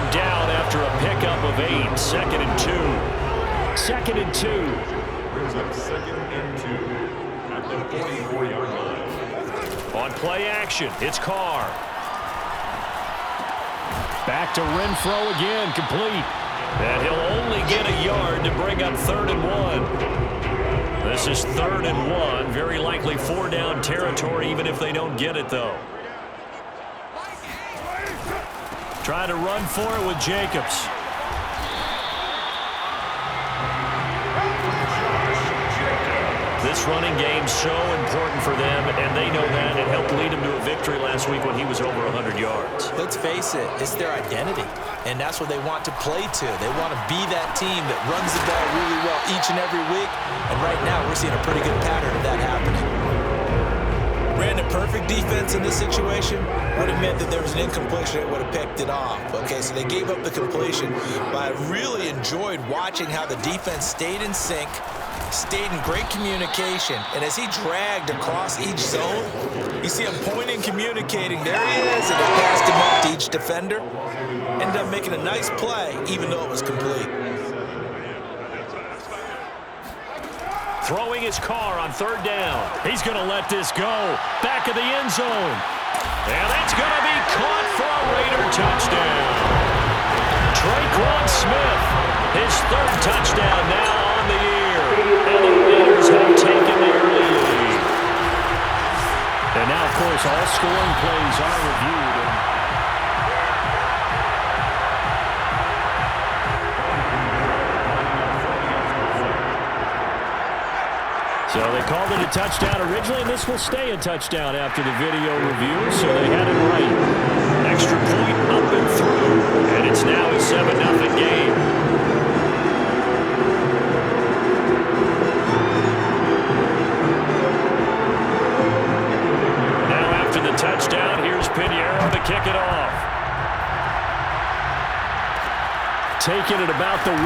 him down after a pickup of 8. 2nd and 2. 2nd and 2. Brings up 2nd and 2 at the 44-yard line. On play action, it's Carr. Back to Renfro again, complete. And he'll only get a yard to bring up 3rd and 1. This is 3rd and 1. Very likely 4-down territory, even if they don't get it, though. Try to run for it with Jacobs. This running game's so important for them, and they know that. It helped lead them to a victory last week when he was over 100 yards. Let's face it, it's their identity, and that's what they want to play to. They want to be that team that runs the ball really well each and every week, and right now we're seeing a pretty good pattern of that happening. Ran a perfect defense in this situation would have meant that there was an incompletion that would have picked it off. Okay, so they gave up the completion, but I really enjoyed watching how the defense stayed in sync, stayed in great communication, and as he dragged across each zone, you see him pointing, communicating. There he is, and he passed him up to each defender. Ended up making a nice play, even though it was complete. Throwing his car on 3rd down. He's going to let this go. Back of the end zone. And that's going to be caught for a Raider touchdown. Traquan Smith, his 3rd touchdown now on the year. And the Raiders have taken the early lead. And now, of course, all scoring plays are reviewed. So they called it a touchdown originally, and this will stay a touchdown after the video review, so they had it right. Extra point up and through, and it's now a 7-0 game. Now after the touchdown, here's Pinheiro to kick it off. Taking it about the 1.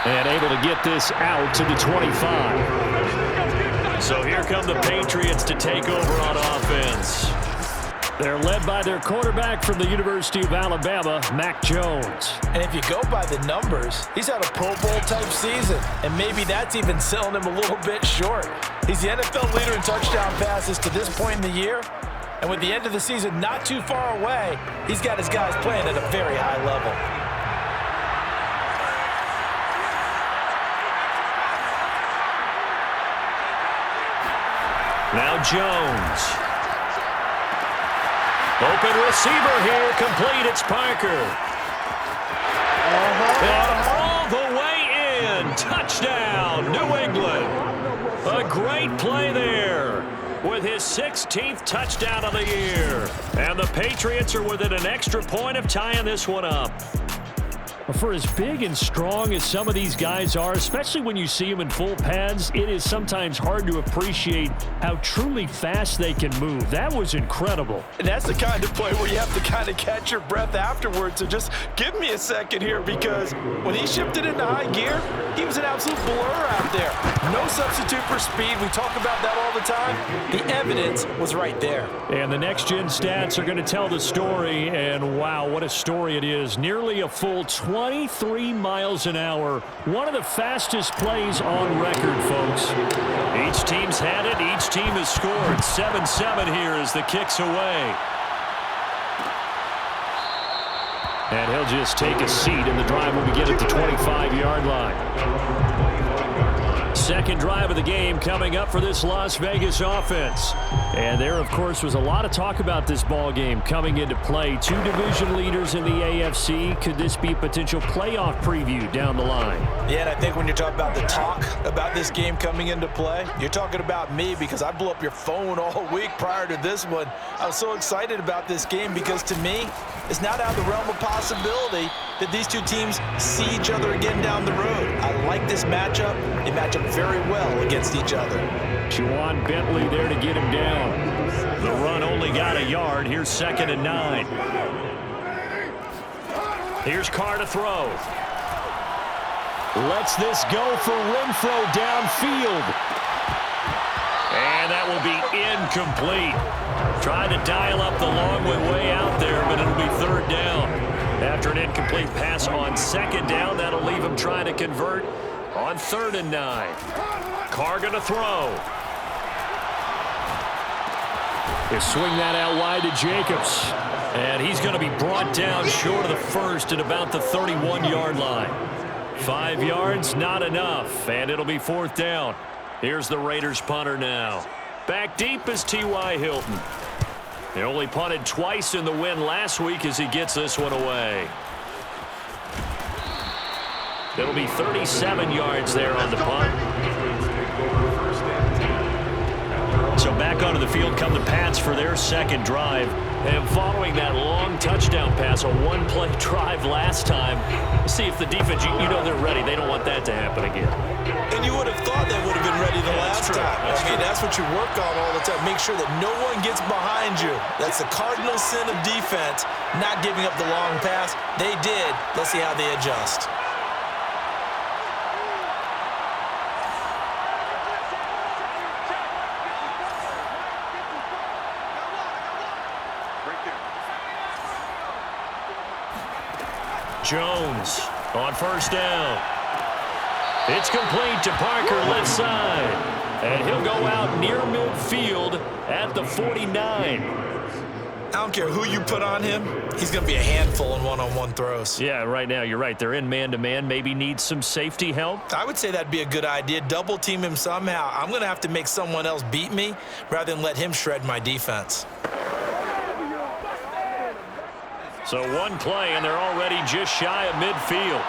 And able to get this out to the 25. So here come the Patriots to take over on offense. They're led by their quarterback from the University of Alabama, Mac Jones. And if you go by the numbers, he's had a Pro Bowl-type season. And maybe that's even selling him a little bit short. He's the NFL leader in touchdown passes to this point in the year. And with the end of the season not too far away, he's got his guys playing at a very high level. Now Jones. Open receiver here, complete, it's Parker. And all the way in, touchdown, New England. A great play there with his 16th touchdown of the year. And the Patriots are within an extra point of tying this one up. For as big and strong as some of these guys are, especially when you see them in full pads, it is sometimes hard to appreciate how truly fast they can move. That was incredible. And that's the kind of play where you have to kind of catch your breath afterwards. So just give me a second here, because when he shifted into high gear, he was an absolute blur out there. No substitute for speed. We talk about that all the time. The evidence was right there. And the next-gen stats are going to tell the story, and wow, what a story it is. Nearly a full 23 miles an hour. One of the fastest plays on record, folks. Each team's had it. Each team has scored. 7-7 here as the kick's away. And he'll just take a seat, and the drive will begin at the 25-yard line. Second drive of the game coming up for this Las Vegas offense. And there, of course, was a lot of talk about this ball game coming into play. Two division leaders in the AFC. Could this be a potential playoff preview down the line? Yeah, and I think when you're talking about the talk about this game coming into play, you're talking about me, because I blew up your phone all week prior to this one. I was so excited about this game because, to me, it's not out of the realm of possibility that these two teams see each other again down the road. I like this matchup. They match up very well against each other. Juwan Bentley there to get him down. The run only got a yard. Here's 2nd and 9. Here's Carr to throw. Lets this go for Renfro downfield. And that will be incomplete. Tried to dial up the long way out there, but it'll be 3rd down. incomplete pass on second down. That'll leave him trying to convert on 3rd and 9. Carr going to throw. They swing that out wide to Jacobs. And he's going to be brought down short of the first at about the 31-yard line. 5 yards, not enough. And it'll be 4th down. Here's the Raiders punter now. Back deep is T.Y. Hilton. They only punted twice in the win last week as he gets this one away. It'll be 37 yards there on the punt. So back onto the field come the Pats for their second drive. And following that long touchdown pass, a one-play drive last time, see if the defense, you know they're ready. They don't want that to happen again. And you would have thought they would have been ready the last time. That's what you work on all the time. Make sure that no one gets behind you. That's the cardinal sin of defense, not giving up the long pass. They did. Let's see how they adjust. Jones on 1st down. It's complete to Parker left side. And he'll go out near midfield at the 49. I don't care who you put on him. He's going to be a handful in one-on-one throws. Yeah, right now you're right. They're in man-to-man. Maybe needs some safety help. I would say that'd be a good idea. Double team him somehow. I'm going to have to make someone else beat me rather than let him shred my defense. So one play, and they're already just shy of midfield.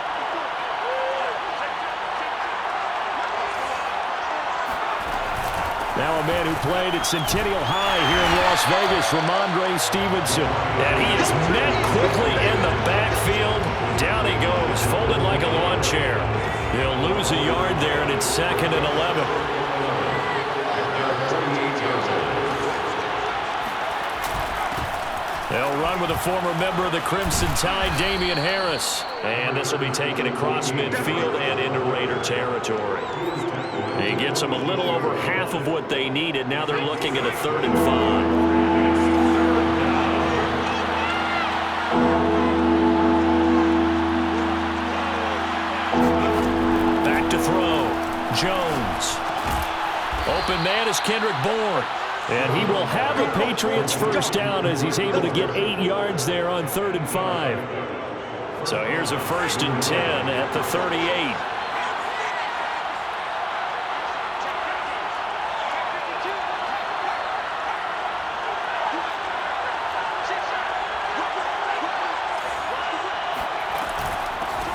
Now a man who played at Centennial High here in Las Vegas, Ramondre Stevenson. And he is met quickly in the backfield. Down he goes, folded like a lawn chair. He'll lose a yard there, and it's 2nd and 11. They'll run with a former member of the Crimson Tide, Damian Harris. And this will be taken across midfield and into Raider territory. He gets them a little over half of what they needed. Now they're looking at a 3rd and 5. Back to throw. Jones. Open man is Kendrick Bourne. And he will have the Patriots first down as he's able to get 8 yards there on 3rd and 5. So here's a 1st and 10 at the 38.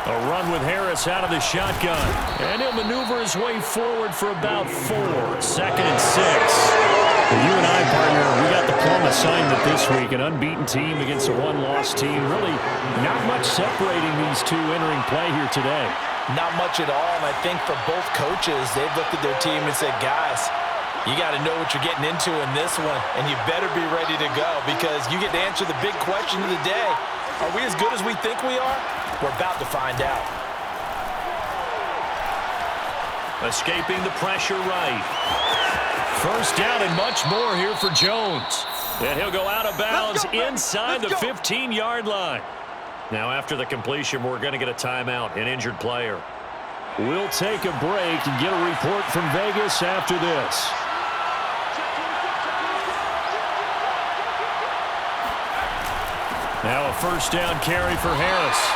A run with Harris out of the shotgun. And he'll maneuver his way forward for about 4. 2nd and 6. You and I, partner, we got the plum assignment this week. An unbeaten team against a one-loss team. Really not much separating these two entering play here today. Not much at all, and I think for both coaches, they've looked at their team and said, guys, you got to know what you're getting into in this one, and you better be ready to go because you get to answer the big question of the day. Are we as good as we think we are? We're about to find out. Escaping the pressure right. First down and much more here for Jones. And he'll go out of bounds inside the 15-yard line. Now after the completion, we're going to get a timeout, an injured player. We'll take a break and get a report from Vegas after this. Now a first down carry for Harris.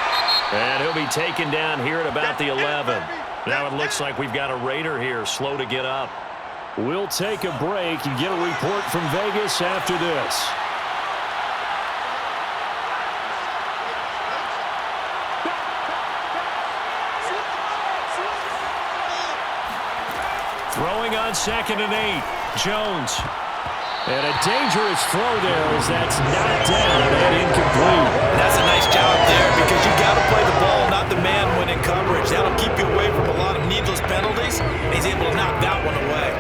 And he'll be taken down here at about the 11. Now it looks like we've got a Raider here, slow to get up. We'll take a break and get a report from Vegas after this. Throwing on 2nd and 8. Jones. And a dangerous throw there as that's knocked down and incomplete. That's a nice job there because you got to play the ball, not the man when in coverage. That'll keep you away from a lot of needless penalties. And he's able to knock that one away.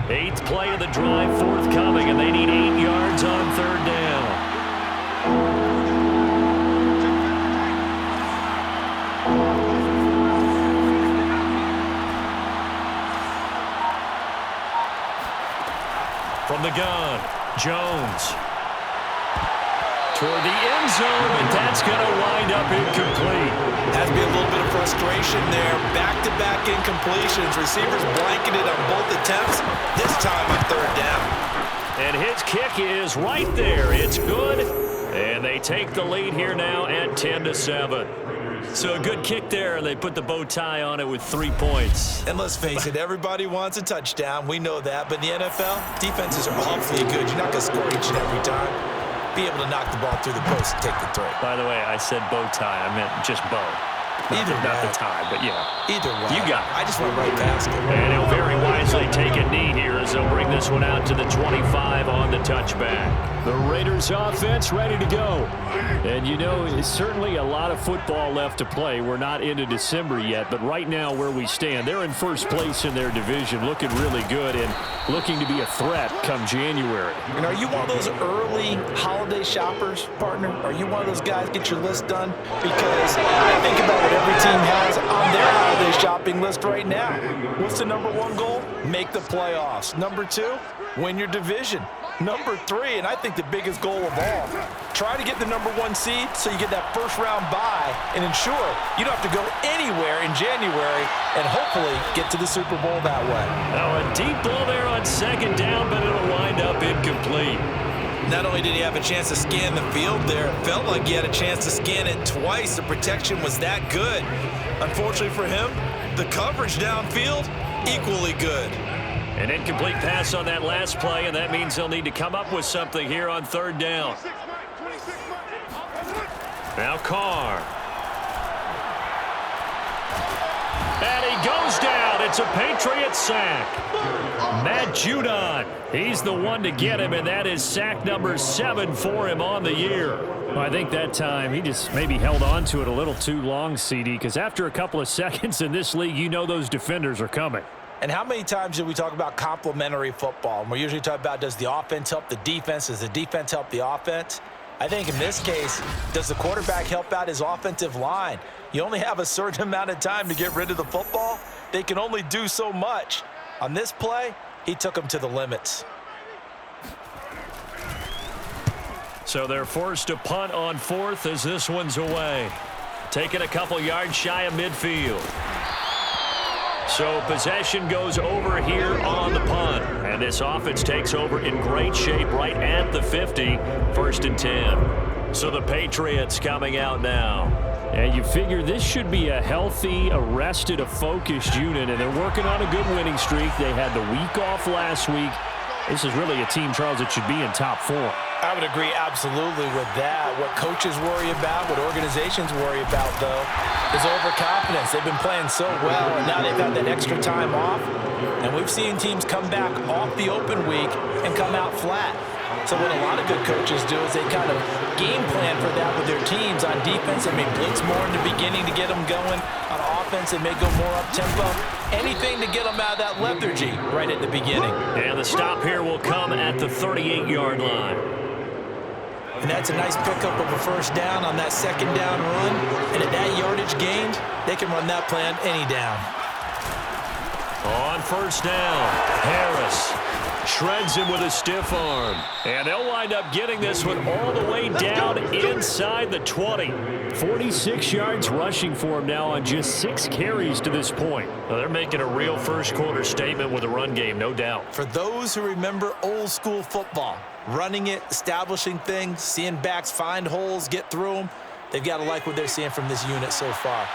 8th play of the drive forthcoming, and they need 8 yards on 3rd down. From the gun, Jones. Toward the end zone, and that's going to wind up incomplete. Has to be a little bit of frustration there. Back-to-back incompletions. Receivers blanketed on both attempts, this time on third down. And his kick is right there. It's good. And they take the lead here now at 10-7. So a good kick there, and they put the bow tie on it with 3 points. And let's face it, everybody wants a touchdown. We know that. But in the NFL, defenses are awfully good. You're not going to score each and every time. Be able to knock the ball through the post and take the throw. By the way, I said bow tie. I meant just bow. Not the tie, but yeah. Either way. You got it. I just went right past it. And he'll very wisely take a knee here as they'll bring this one out to the 25 on the touchback. The Raiders offense ready to go. And you know, it's certainly a lot of football left to play. We're not into December yet, but right now where we stand, they're in first place in their division, looking really good and looking to be a threat come January. And are you one of those early holiday shoppers, partner? Are you one of those guys get your list done? Because I think about what every team has on their holiday shopping list right now. What's the number one goal? Make the playoffs. Number 2, win your division. Number 3, and I think the biggest goal of all, try to get the number 1 seed so you get that first round bye and ensure you don't have to go anywhere in January and hopefully get to the Super Bowl that way. Now a deep ball there on second down, but it'll wind up incomplete. Not only did he have a chance to scan the field there, it felt like he had a chance to scan it twice. The protection was that good. Unfortunately for him, the coverage downfield, equally good. An incomplete pass on that last play, and that means they'll need to come up with something here on third down. Now Carr. And he goes down. It's a Patriot sack. Matt Judon. He's the one to get him, and that is sack number 7 for him on the year. Well, I think that time he just maybe held on to it a little too long, CD, because after a couple of seconds in this league, you know those defenders are coming. And how many times do we talk about complementary football? And we usually talk about, does the offense help the defense? Does the defense help the offense? I think in this case, does the quarterback help out his offensive line? You only have a certain amount of time to get rid of the football. They can only do so much. On this play, he took them to the limits. So they're forced to punt on 4th as this one's away. Taking a couple yards shy of midfield. So possession goes over here on the punt. And this offense takes over in great shape right at the 50. 1st and 10. So the Patriots coming out now. And you figure this should be a healthy, arrested, a focused unit. And they're working on a good winning streak. They had the week off last week. This is really a team, Charles, that should be in top 4. I would agree absolutely with that. What coaches worry about, what organizations worry about, though, is overconfidence. They've been playing so well, and now they've had that extra time off. And we've seen teams come back off the open week and come out flat. So what a lot of good coaches do is they kind of game plan for that with their teams. On defense, they may blitz more in the beginning to get them going. On offense, they may go more up-tempo. Anything to get them out of that lethargy right at the beginning. And the stop here will come at the 38-yard line. And that's a nice pickup of a first down on that second down run. And at that yardage gained, they can run that play on any down. On first down, Harris shreds him with a stiff arm. And they'll wind up getting this one all the way down inside the 20. 46 yards rushing for him now on just 6 carries to this point. Well, they're making a real first-quarter statement with a run game, no doubt. For those who remember old-school football, running it, establishing things, seeing backs find holes, get through them, they've got to like what they're seeing from this unit so far.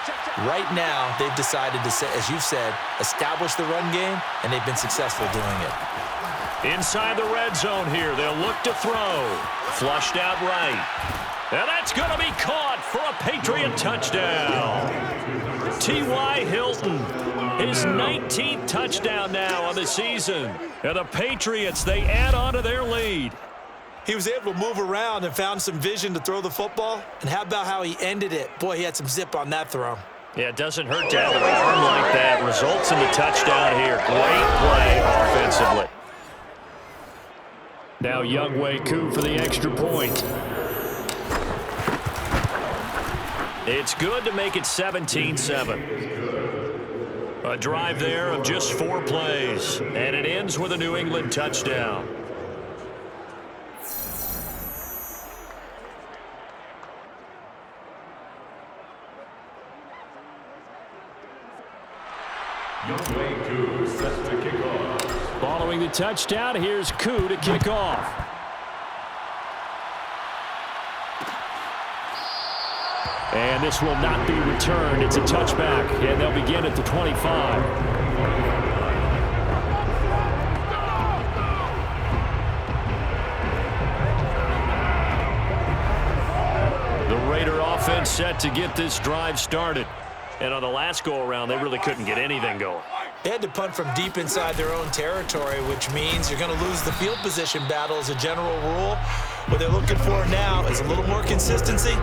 Right now, they've decided to, as you've said, establish the run game, and they've been successful doing it. Inside the red zone here, they'll look to throw. Flushed out right. And that's going to be caught for a Patriot touchdown. T.Y. Hilton, his 19th touchdown now on the season. And the Patriots, they add on to their lead. He was able to move around and found some vision to throw the football. And how about how he ended it? Boy, he had some zip on that throw. Yeah, it doesn't hurt to have an arm like that. Results in the touchdown here. Great play offensively. Now Younghoe Koo for the extra point. It's good to make it 17-7. A drive there of just 4 plays, and it ends with a New England touchdown. Koo set to kick off. Following the touchdown, here's Koo to kick off. And this will not be returned. It's a touchback, and they'll begin at the 25. The Raider offense set to get this drive started. And on the last go-around, they really couldn't get anything going. They had to punt from deep inside their own territory, which means you're going to lose the field position battle as a general rule. What they're looking for now is a little more consistency,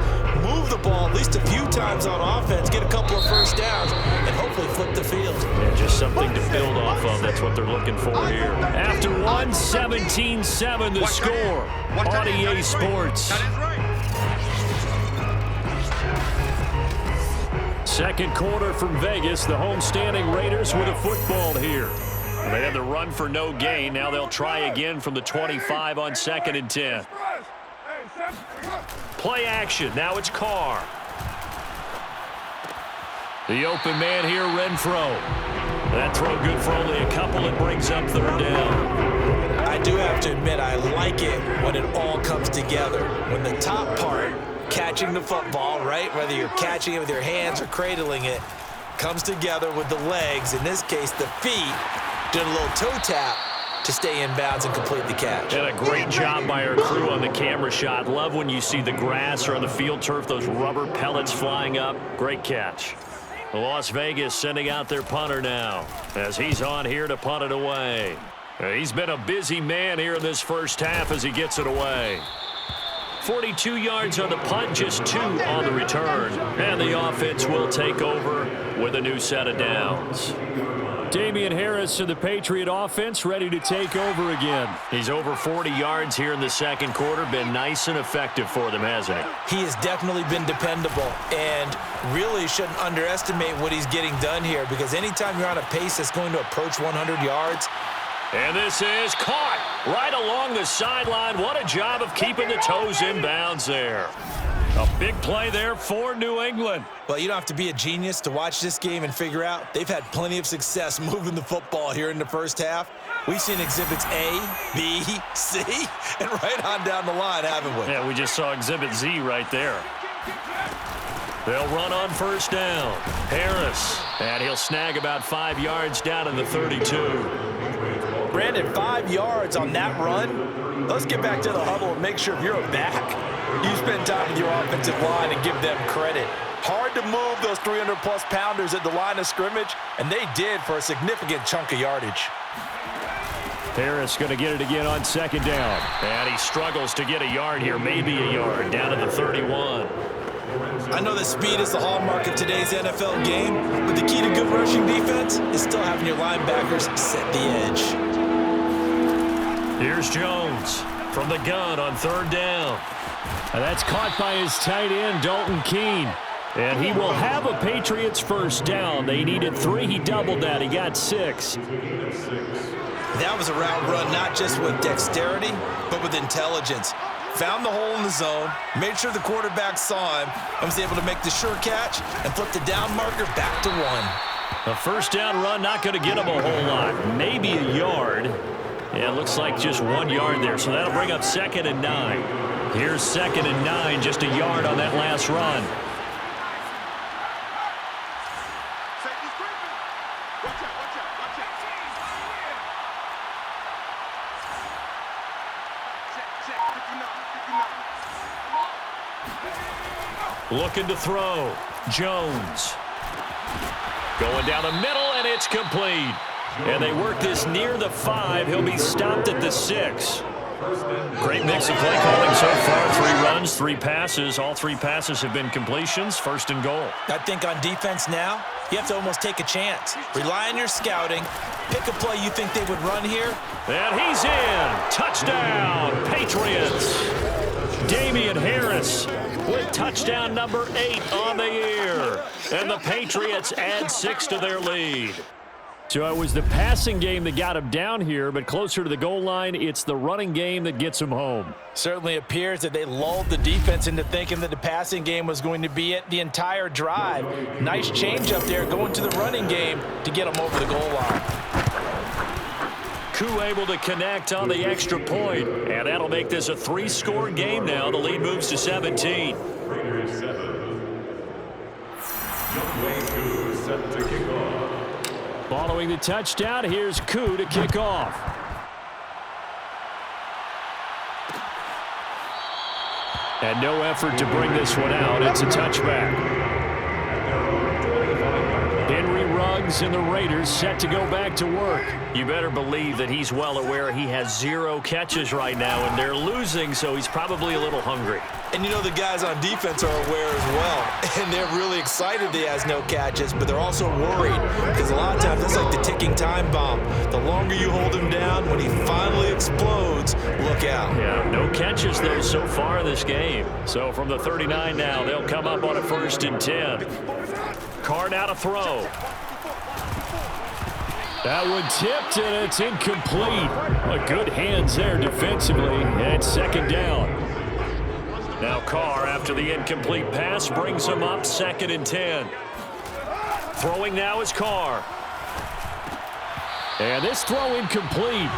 move the ball at least a few times on offense, get a couple of first downs, and hopefully flip the field. Yeah, just something to build off of. That's what they're looking for here. After 17-7 the score on EA Sports. Second quarter from Vegas. The homestanding Raiders with a football here. They had the run for no gain. Now they'll try again from the 25 on 2nd and 10. Play action. Now it's Carr. The open man here, Renfro. That throw good for only a couple. It brings up 3rd down. I do have to admit, I like it when it all comes together. When the top part, catching the football, right, whether you're catching it with your hands or cradling it, comes together with the legs, in this case the feet, doing a little toe tap to stay in bounds and complete the catch. And a great job by our crew on the camera shot. Love when you see the grass or on the field turf, those rubber pellets flying up. Great catch. Las Vegas sending out their punter now as he's on here to punt it away. He's been a busy man here in this first half as he gets it away. 42 yards on the punt, just 2 on the return. And the offense will take over with a new set of downs. Damian Harris of the Patriot offense ready to take over again. He's over 40 yards here in the second quarter. Been nice and effective for them, hasn't he? He has definitely been dependable, and really shouldn't underestimate what he's getting done here, because anytime you're on a pace that's going to approach 100 yards. And this is caught right along the sideline. What a job of keeping the toes in bounds there. A big play there for New England. Well, you don't have to be a genius to watch this game and figure out they've had plenty of success moving the football here in the first half. We've seen exhibits A, B, C, and right on down the line, haven't we? Yeah, we just saw exhibit Z right there. They'll run on 1st down. Harris, and he'll snag about 5 yards down in the 32. Brandon, 5 yards on that run. Let's get back to the huddle and make sure if you're a back, you spend time with your offensive line and give them credit. Hard to move those 300-plus pounders at the line of scrimmage, and they did for a significant chunk of yardage. Harris going to get it again on 2nd down. And he struggles to get a yard here, maybe a yard, down to the 31. I know that speed is the hallmark of today's NFL game, but the key to good rushing defense is still having your linebackers set the edge. Here's Jones from the gun on 3rd down. And that's caught by his tight end, Dalton Keene. And he will have a Patriots 1st down. They needed 3. He doubled that. He got 6. That was a route run not just with dexterity, but with intelligence. Found the hole in the zone, made sure the quarterback saw him, and was able to make the sure catch and flip the down marker back to 1. A 1st down run, not going to get him a whole lot. Maybe a yard. Yeah, it looks like just 1 yard there, so that'll bring up 2nd and 9. Here's 2nd and 9, just a yard on that last run. Looking to throw. Jones. Going down the middle, and it's complete. And they work this near the 5. He'll be stopped at the 6. Great mix of play calling so far. 3 runs, 3 passes. All 3 passes have been completions. 1st and goal. I think on defense now, you have to almost take a chance. Rely on your scouting. Pick a play you think they would run here. And he's in. Touchdown, Patriots. Damian Harris with touchdown number 8 on the year. And the Patriots add 6 to their lead. So it was the passing game that got him down here, but closer to the goal line, it's the running game that gets him home. Certainly appears that they lulled the defense into thinking that the passing game was going to be it the entire drive. Nice change up there going to the running game to get him over the goal line. Koo able to connect on the extra point. And that'll make this a 3-score game now. The lead moves to 17. Raiders 7. Younghoe Koo set to kick off. Following the touchdown, here's Koo to kick off. And no effort to bring this one out. It's a touchback. Henry Ruggs and the Raiders set to go back to work. You better believe that he's well aware he has 0 catches right now, and they're losing, so he's probably a little hungry. And you know the guys on defense are aware as well. And they're really excited he has no catches, but they're also worried because a lot of times that's like the ticking time bomb. The longer you hold him down, when he finally explodes, look out. Yeah, no catches, though, so far in this game. So from the 39 now, they'll come up on a 1st and 10. Carr now to throw. That one tipped, and it's incomplete. A good hands there defensively, and 2nd down. Now Carr, after the incomplete pass, brings him up 2nd and 10. Throwing now is Carr. And this throw incomplete.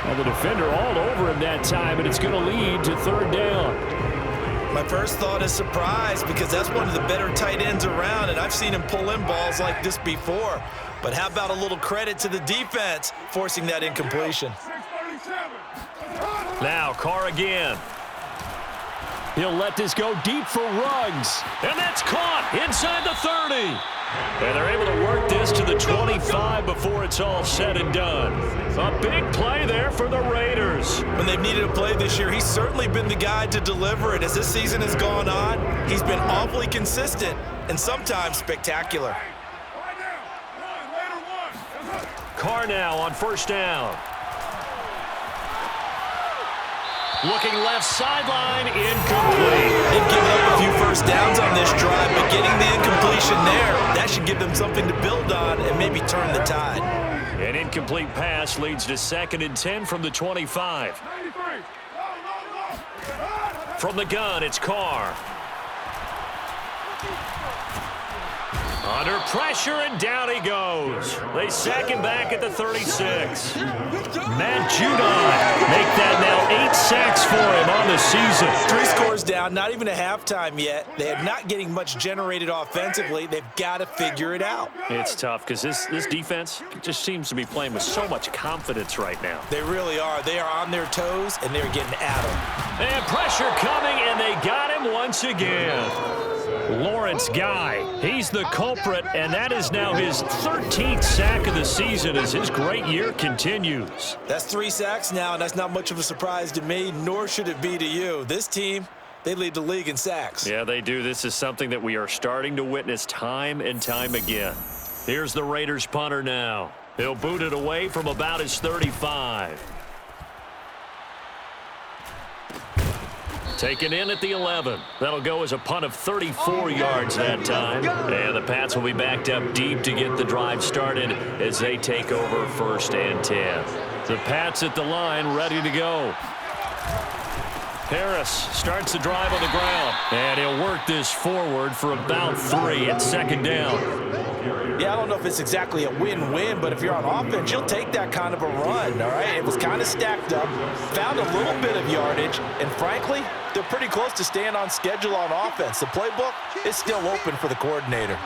And the defender all over him that time, and it's going to lead to 3rd down. My first thought is surprise because that's one of the better tight ends around, and I've seen him pull in balls like this before. But how about a little credit to the defense forcing that incompletion? Now Carr again. He'll let this go deep for Ruggs. And that's caught inside the 30. And they're able to work this to the 25 before it's all said and done. A big play there for the Raiders. When they've needed a play this year, he's certainly been the guy to deliver it. As this season has gone on, he's been awfully consistent and sometimes spectacular. Carr now on 1st down. Looking left sideline, incomplete. They've given up a few first downs on this drive, but getting the incompletion there, that should give them something to build on and maybe turn the tide. An incomplete pass leads to 2nd and 10 from the 25. From the gun, it's Carr. Under pressure, and down he goes. They sack him back at the 36. Matt Judon make that now 8 sacks for him on the season. 3 scores down, not even a halftime yet. They are not getting much generated offensively. They've got to figure it out. It's tough because this defense just seems to be playing with so much confidence right now. They really are. They are on their toes, and they're getting at them. And pressure coming, and they got him once again. Lawrence Guy, he's the culprit, and that is now his 13th sack of the season as his great year continues. That's 3 sacks now, and that's not much of a surprise to me, nor should it be to you. This team, they lead the league in sacks. Yeah, they do. This is something that we are starting to witness time and time again. Here's the Raiders punter now. He'll boot it away from about his 35. Taken in at the 11. That'll go as a punt of 34 yards that time. And the Pats will be backed up deep to get the drive started as they take over 1st and 10. The Pats at the line ready to go. Harris starts the drive on the ground. And he'll work this forward for about 3 at 2nd down. Yeah, I don't know if it's exactly a win-win, but if you're on offense, you'll take that kind of a run, all right? It was kind of stacked up, found a little bit of yardage, and frankly, they're pretty close to staying on schedule on offense. The playbook is still open for the coordinator.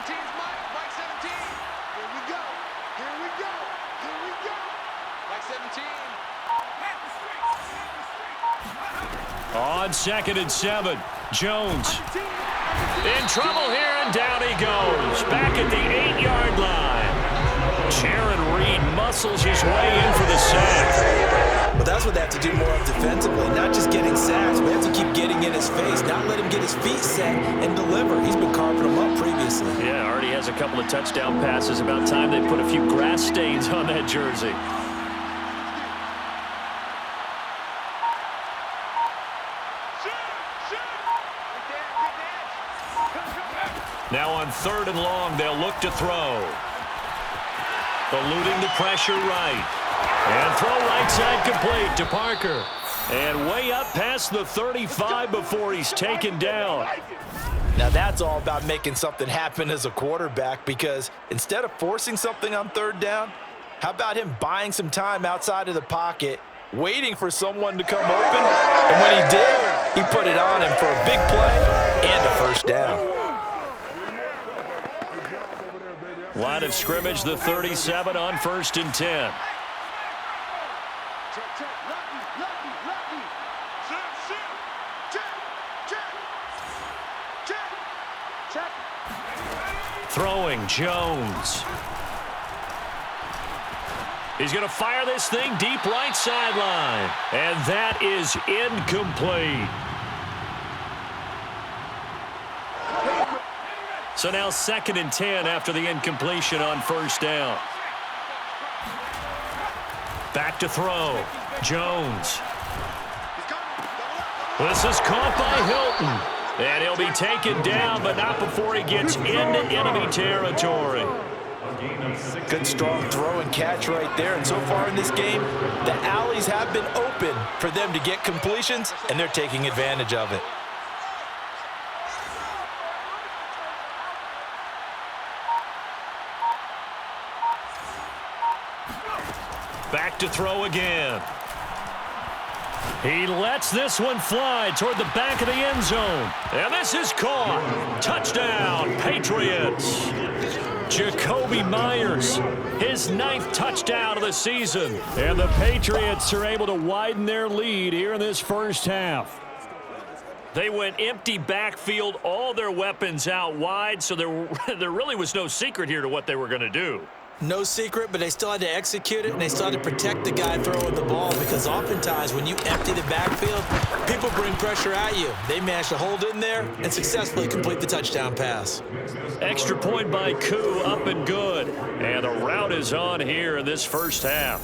On 2nd and 7, Jones. In trouble here, and down he goes. Back at the 8-yard line. Jaron Reed muscles his way in for the sack. But that's what they have to do more of defensively, not just getting sacks. We have to keep getting in his face, not let him get his feet set and deliver. He's been carving them up previously. Yeah, already has a couple of touchdown passes. About time they put a few grass stains on that jersey. Now on 3rd and long, they'll look to throw. Eluding the pressure right. And throw right side complete to Parker. And way up past the 35 before he's taken down. Now that's all about making something happen as a quarterback, because instead of forcing something on 3rd down, How about him buying some time outside of the pocket, waiting for someone to come open? And when he did, he put it on him for a big play and a first down. Line of scrimmage, the 37 on 1st and 10. Throwing, Jones. He's going to fire this thing deep right sideline. And that is incomplete. So now 2nd and 10 after the incompletion on 1st down. Back to throw. Jones. This is caught by Hilton. And he'll be taken down, but not before he gets into enemy territory. Good strong throw and catch right there. And so far in this game, the alleys have been open for them to get completions, and they're taking advantage of it. Back to throw again. He lets this one fly toward the back of the end zone. And this is caught. Touchdown, Patriots. Jacoby Myers, his 9th touchdown of the season. And the Patriots are able to widen their lead here in this first half. They went empty backfield, all their weapons out wide, so there really was no secret here to what they were going to do. No secret, but they still had to execute it, and they still had to protect the guy throwing the ball, because oftentimes when you empty the backfield, people bring pressure at you. They managed to hold in there and successfully complete the touchdown pass. Extra point by Koo, up and good. And the route is on here in this first half.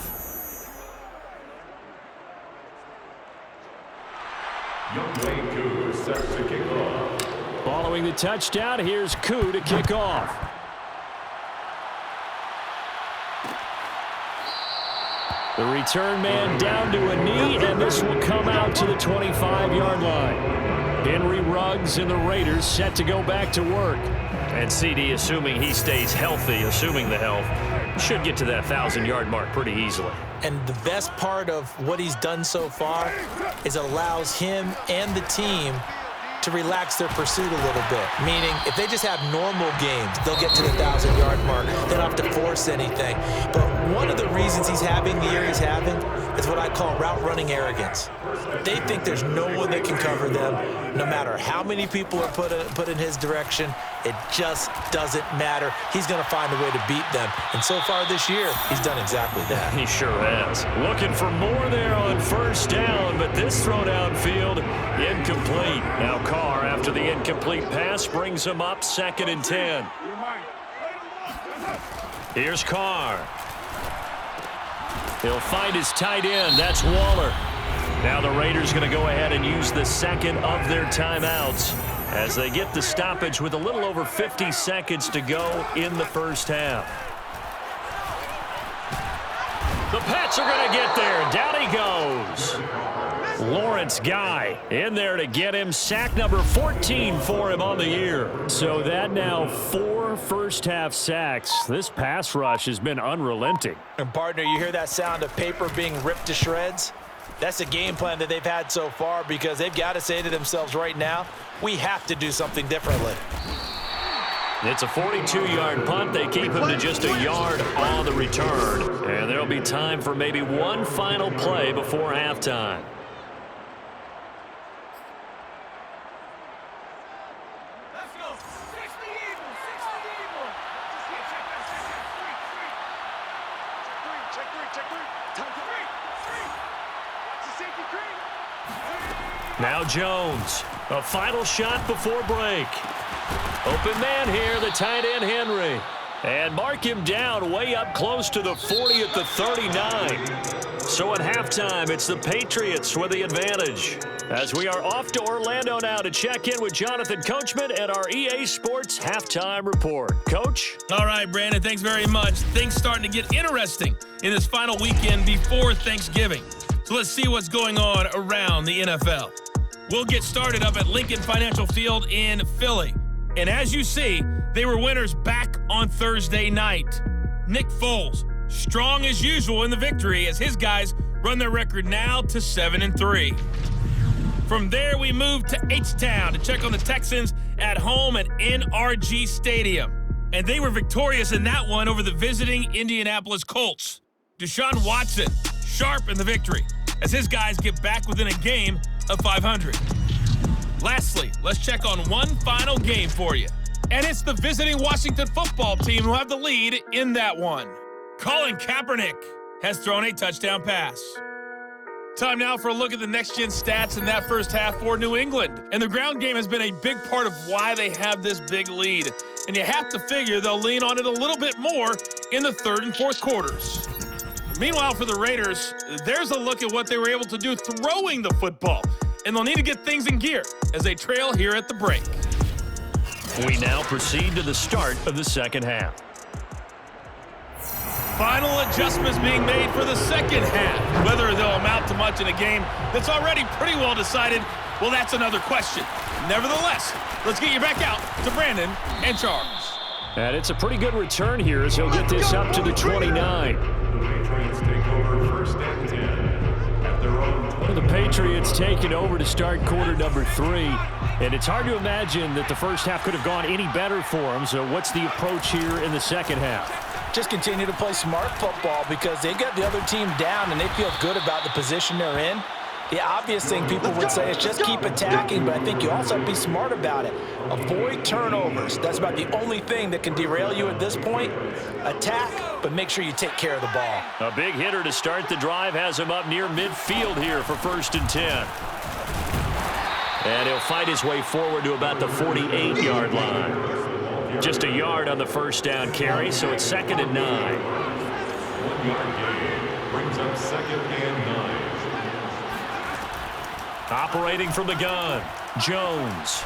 Youngway Koo set to kick off. Following the touchdown, here's Koo to kick off. The return man down to a knee, and this will come out to the 25-yard line. Henry Ruggs and the Raiders set to go back to work. And CD, assuming he stays healthy, assuming the health, should get to that 1,000-yard mark pretty easily. And the best part of what he's done so far is allows him and the team to relax their pursuit a little bit. Meaning, if they just have normal games, they'll get to the 1,000-yard mark. They don't have to force anything. But one of the reasons he's having the year he's having is what I call route running arrogance. They think there's no one that can cover them. No matter how many people are put in his direction, it just doesn't matter. He's going to find a way to beat them. And so far this year, he's done exactly that. He sure has. Looking for more there on first down, but this throw downfield, incomplete. Now Carr, after the incomplete pass, brings him up 2nd and 10. Here's Carr. He'll find his tight end. That's Waller. Now the Raiders going to go ahead and use the second of their timeouts as they get the stoppage with a little over 50 seconds to go in the first half. The Pats are going to get there. Down he goes. Lawrence Guy in there to get him. Sack number 14 for him on the year. So that now 4 first-half sacks. This pass rush has been unrelenting. And, partner, you hear that sound of paper being ripped to shreds? That's a game plan that they've had so far, because they've got to say to themselves right now, we have to do something differently. It's a 42-yard punt. They keep him to just a yard on the return. And there'll be time for maybe one final play before halftime. Now Jones, a final shot before break. Open man here, the tight end Henry. And mark him down way up close to the 40 at the 39. So at halftime, it's the Patriots with the advantage. As we are off to Orlando now to check in with Jonathan Coachman and our EA Sports Halftime Report. Coach? All right, Brandon, thanks very much. Things starting to get interesting in this final weekend before Thanksgiving. So let's see what's going on around the NFL. We'll get started up at Lincoln Financial Field in Philly. And as you see, they were winners back on Thursday night. Nick Foles strong as usual in the victory as his guys run their record now to 7-3. From there, we move to H-Town to check on the Texans at home at NRG Stadium. And they were victorious in that one over the visiting Indianapolis Colts. Deshaun Watson, sharp in the victory, as his guys get back within a game of 500. Lastly, let's check on one final game for you. And it's the visiting Washington football team who have the lead in that one. Colin Kaepernick has thrown a touchdown pass. Time now for a look at the next-gen stats in that first half for New England. And the ground game has been a big part of why they have this big lead. And you have to figure they'll lean on it a little bit more in the third and fourth quarters. Meanwhile, for the Raiders, there's a look at what they were able to do throwing the football. And they'll need to get things in gear as they trail here at the break. We now proceed to the start of the second half. Final adjustments being made for the second half. Whether they'll amount to much in a game that's already pretty well decided, well, that's another question. Nevertheless, let's get you back out to Brandon and Charles. And it's a pretty good return here as he'll get this up to the 29. Patriots take over first and 10 at their own 20. The Patriots taking over to start quarter number 3. And it's hard to imagine that the first half could have gone any better for them. So what's the approach here in the second half? Just continue to play smart football because they got the other team down and they feel good about the position they're in. The obvious thing people would say is just keep attacking, but I think you also have to be smart about it. Avoid turnovers. That's about the only thing that can derail you at this point. Attack, but make sure you take care of the ball. A big hitter to start the drive has him up near midfield here for first and 10. And he'll fight his way forward to about the 48-yard line. Just a yard on the first down carry, so it's second and 9. 1-yard gain brings up second and 9. Operating from the gun, Jones.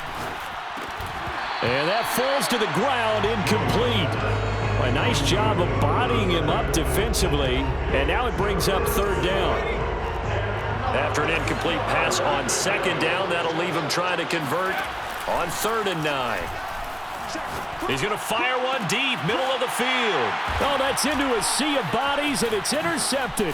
And that falls to the ground, incomplete. A nice job of bodying him up defensively, and now it brings up third down. After an incomplete pass on second down, that'll leave him trying to convert on third and 9. He's going to fire one deep, middle of the field. Oh, that's into a sea of bodies, and it's intercepted.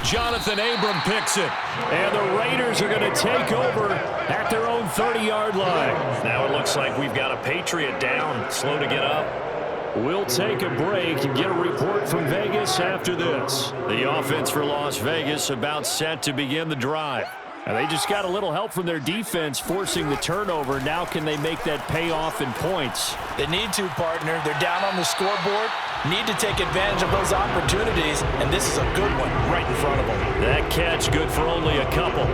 Jonathan Abram picks it. And the Raiders are going to take over at their own 30-yard line. Now it looks like we've got a Patriot down, slow to get up. We'll take a break and get a report from Vegas after this. The offense for Las Vegas about set to begin the drive. And they just got a little help from their defense forcing the turnover. Now can they make that pay off in points? They need to, partner. They're down on the scoreboard. Need to take advantage of those opportunities, and this is a good one right in front of them. That catch good for only a couple.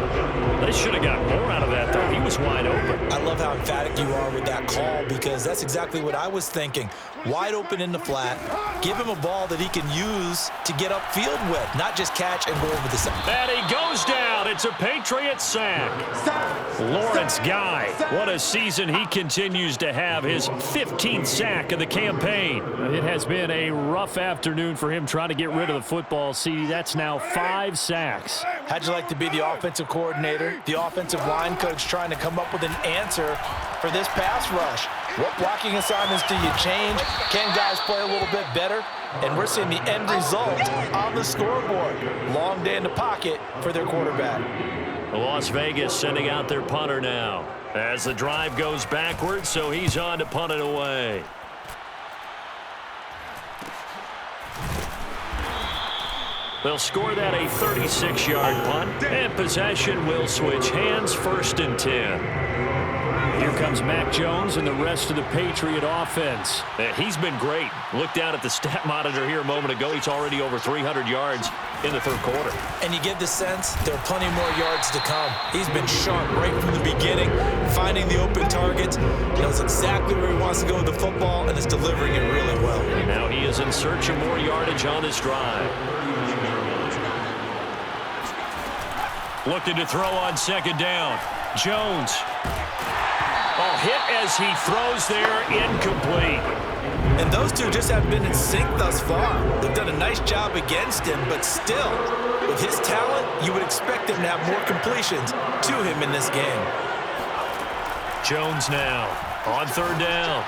They should have got more out of that, though. He was wide open. I love how emphatic you are with that call because that's exactly what I was thinking. Wide open in the flat. Give him a ball that he can use to get upfield with, not just catch and go over the side. And he goes down. It's a Patriot sack. Lawrence Guy, what a season he continues to have. His 15th sack of the campaign. It has been a rough afternoon for him trying to get rid of the football. See, that's now 5 sacks. How'd you like to be the offensive coordinator, the offensive line coach trying to come up with an answer for this pass rush? What blocking assignments do you change? Can guys play a little bit better? And we're seeing the end result on the scoreboard. Long day in the pocket for their quarterback. Las Vegas sending out their punter now as the drive goes backwards, so he's on to punt it away. They'll score that a 36-yard punt, and possession will switch hands, first and 10. Here comes Mac Jones and the rest of the Patriot offense. He's been great. Look down at the stat monitor here a moment ago. He's already over 300 yards in the third quarter. And you get the sense there are plenty more yards to come. He's been sharp right from the beginning, finding the open targets. He knows exactly where he wants to go with the football, and is delivering it really well. And now he is in search of more yardage on this drive. Looking to throw on second down. Jones. Oh, hit as he throws there, incomplete. And those two just haven't been in sync thus far. They've done a nice job against him, but still, with his talent, you would expect him to have more completions to him in this game. Jones now on third down.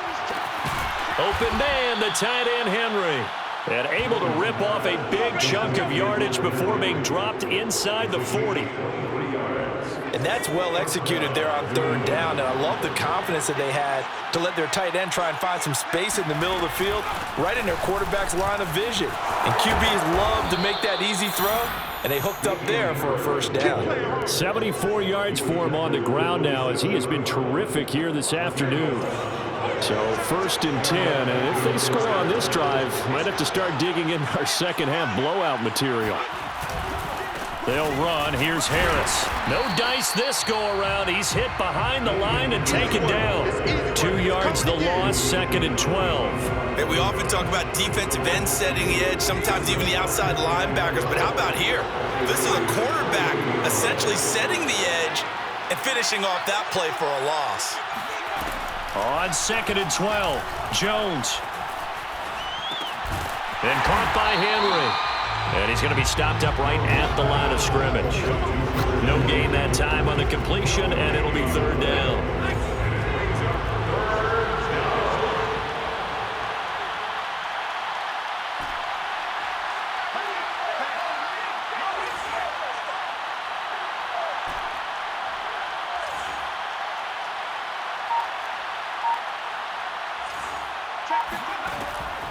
Open man, the tight end Henry. And able to rip off a big chunk of yardage before being dropped inside the 40. And that's well executed there on third down. And I love the confidence that they had to let their tight end try and find some space in the middle of the field, right in their quarterback's line of vision. And QBs love to make that easy throw, and they hooked up there for a first down. 74 yards for him on the ground now, as he has been terrific here this afternoon. So 1st and 10, and if they score on this drive, might have to start digging in our second half blowout material. They'll run. Here's Harris. No dice this go-around. He's hit behind the line and taken down. 2 yards the loss, 2nd and 12. Hey, we often talk about defensive ends setting the edge, sometimes even the outside linebackers, but how about here? This is a quarterback essentially setting the edge and finishing off that play for a loss. On 2nd and 12, Jones. And caught by Henry. And he's going to be stopped up right at the line of scrimmage. No gain that time on the completion, and it'll be 3rd down.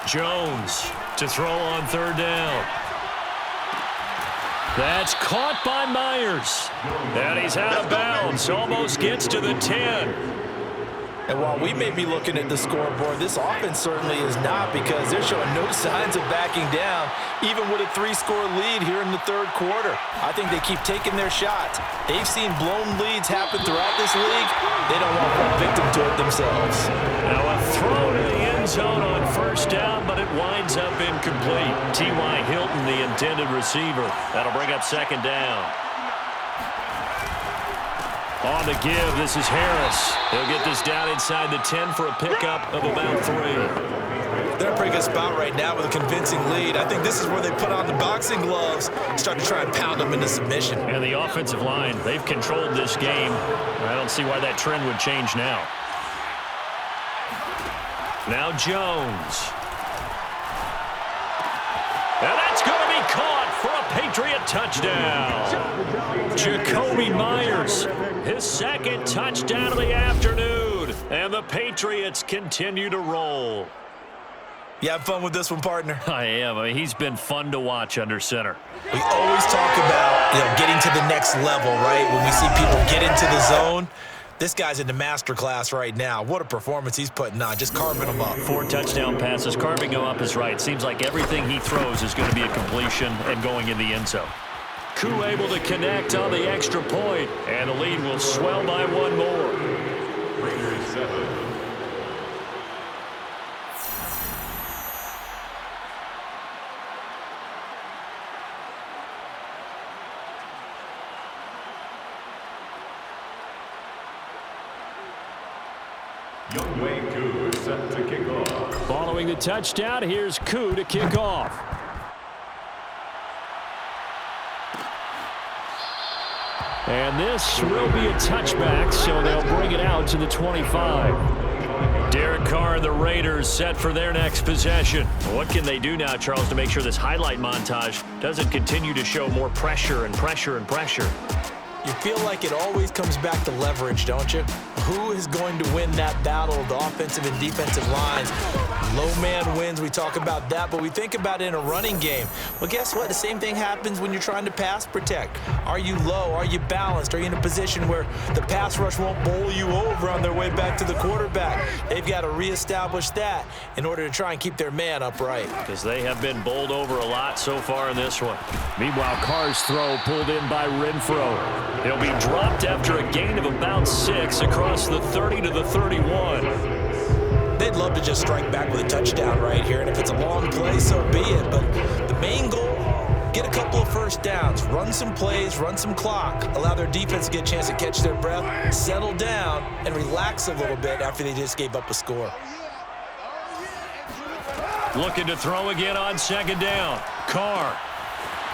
Jones to throw on 3rd down. That's caught by Myers. And he's out of bounds. Almost gets to the 10. And while we may be looking at the scoreboard, this offense certainly is not, because they're showing no signs of backing down, even with a 3-score lead here in the 3rd quarter. I think they keep taking their shots. They've seen blown leads happen throughout this league. They don't want to fall victim to it themselves. Now a throw to the end zone on 1st down, but it winds up incomplete. T.Y. Hilton, the intended receiver. That'll bring up 2nd down. On the give, this is Harris. He'll get this down inside the 10 for a pickup of about 3. They're in a pretty good spot right now with a convincing lead. I think this is where they put on the boxing gloves, start to try and pound them into submission. And the offensive line, they've controlled this game. I don't see why that trend would change now. Now Jones. And that's going to be caught for a Patriot touchdown. Jacoby Myers, his 2nd touchdown of the afternoon. And the Patriots continue to roll. You have fun with this one, partner? I am. I mean, he's been fun to watch under center. We always talk about, getting to the next level, right? When we see people get into the zone. This guy's in the master class right now. What a performance he's putting on, just carving them up. 4 touchdown passes. Carving him up is right. Seems like everything he throws is going to be a completion and going in the end zone. Koo able to connect on the extra point, and the lead will swell by 1 more. Raiders 7. Youngway Koo set to kick off. Following the touchdown, here's Koo to kick off. And this will be a touchback, so they'll bring it out to the 25. Derek Carr and the Raiders set for their next possession. What can they do now, Charles, to make sure this highlight montage doesn't continue to show more pressure and pressure and pressure? You feel like it always comes back to leverage, don't you? Who is going to win that battle of the offensive and defensive lines? Low man wins. We talk about that, but we think about it in a running game. Well, guess what? The same thing happens when you're trying to pass protect. Are you low? Are you balanced? Are you in a position where the pass rush won't bowl you over on their way back to the quarterback? They've got to reestablish that in order to try and keep their man upright. Because they have been bowled over a lot so far in this one. Meanwhile, Carr's throw pulled in by Renfro. He'll be dropped after a gain of about 6 across the 30 to the 31. They'd love to just strike back with a touchdown right here, and if it's a long play, so be it. But the main goal, get a couple of first downs, run some plays, run some clock, allow their defense to get a chance to catch their breath, settle down, and relax a little bit after they just gave up a score. Looking to throw again on 2nd down. Carr.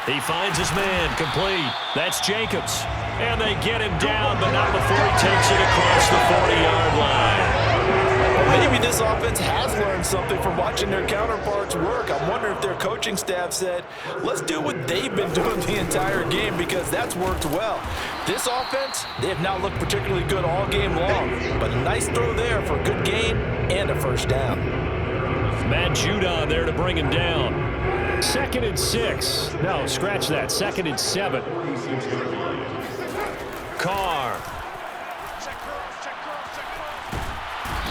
He finds his man, complete. That's Jacobs. And they get him down, but not before he takes it across the 40-yard line. maybe this offense has learned something from watching their counterparts work. I'm wondering if their coaching staff said, let's do what they've been doing the entire game, because that's worked well. This offense, they have not looked particularly good all game long, but a nice throw there for a good gain and a first down. Matt Judon there to bring him down. 2nd and 6. No, scratch that. 2nd and 7. Carr.